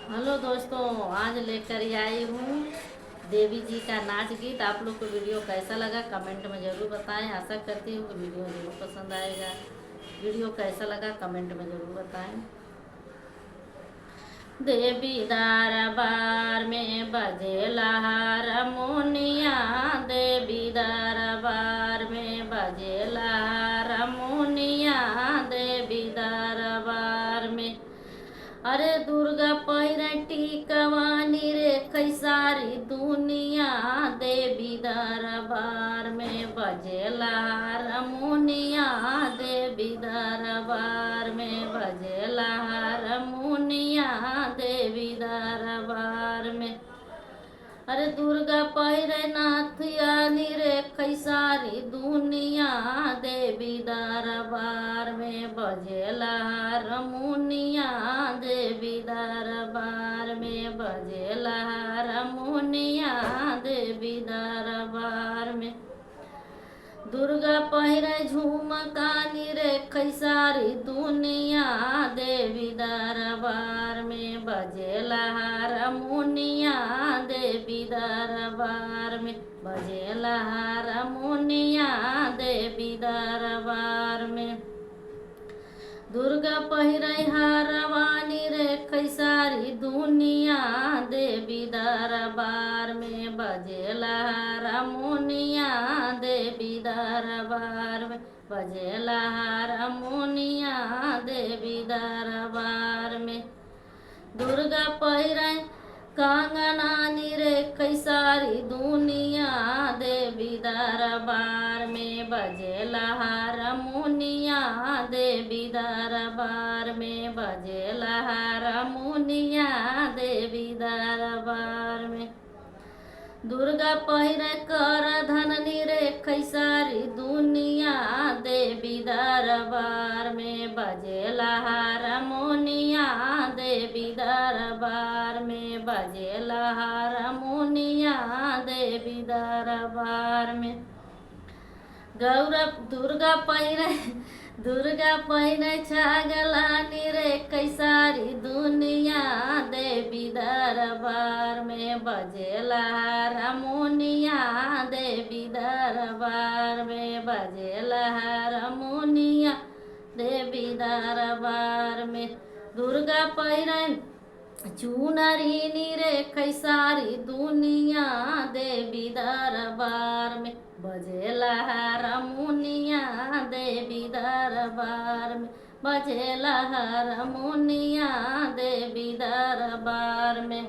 Hello दोस्तों, आज लेकर आई हूँ देवी जी का नाच गीत। आप लोग को वीडियो कैसा लगा कमेंट में ज़रूर बताएं। आशा करती हूँ कि वीडियो ज़रूर पसंद आएगा। वीडियो कैसा लगा कमेंट में ज़रूर बताएं। देवी दरबार में बजेला हारमोनिया, देवी दरबार में बजेला हारमोनिया, देवी दरबार में। अरे दुर्गा पैरा टिकवानी रे कैसारी दुनिया, देवी दरबार में बजेला हारमोनिया, देवी दरबार में बजेला हारमोनिया, देवी दरबार में। अरे दुर्गा पैरे नाथियानी रे कैसारी दुनिया, देवी दरबार में बजेला हारमोनिया, देवी दरबार में बजेला हारमोनिया, देवी दरबार में। दुर्गा पहिरे झुमकानी रे कैसारी दुनिया, देवी दरबार में बजेला हारमोनिया, देवी दरबार में बजेला हारमोनिया, देवी दरबार में। दुर्गा पहिरे हारवानी रे कैसारी दुनिया, देवी दरबार में बजेला हारमोनिया, देवी दरबार में बजेला हारमोनिया, देवी दरबार में। दुर्गा पहिरे कांगनानी रे कैसारी दुनिया, देवी दरबार में बजेला हारमोनिया, देवी दरबार में बजेला हारमोनिया, देवी दरबार में। दुर्गा पहिरे कर धननी रे कैसारी दुनिया, देवी दरबार में बजेला हारमोनिया, देवी दरबार में बजेला हारमोनिया, देवी दरबार में। गौरव दुर्गा पहिरे छागलानी रे कैसारी दुनिया, देवी दरबार में बजेला हारमोनिया, देवी दरबार में बजेला हारमोनिया, देवी दरबार में। दुर्गा पहिरे चुनरी रे कैसारी दुनिया, देवी दरबार में बजेला हारमोनिया, देवी दरबार में बजेला हारमोनिया, देवी दरबार में।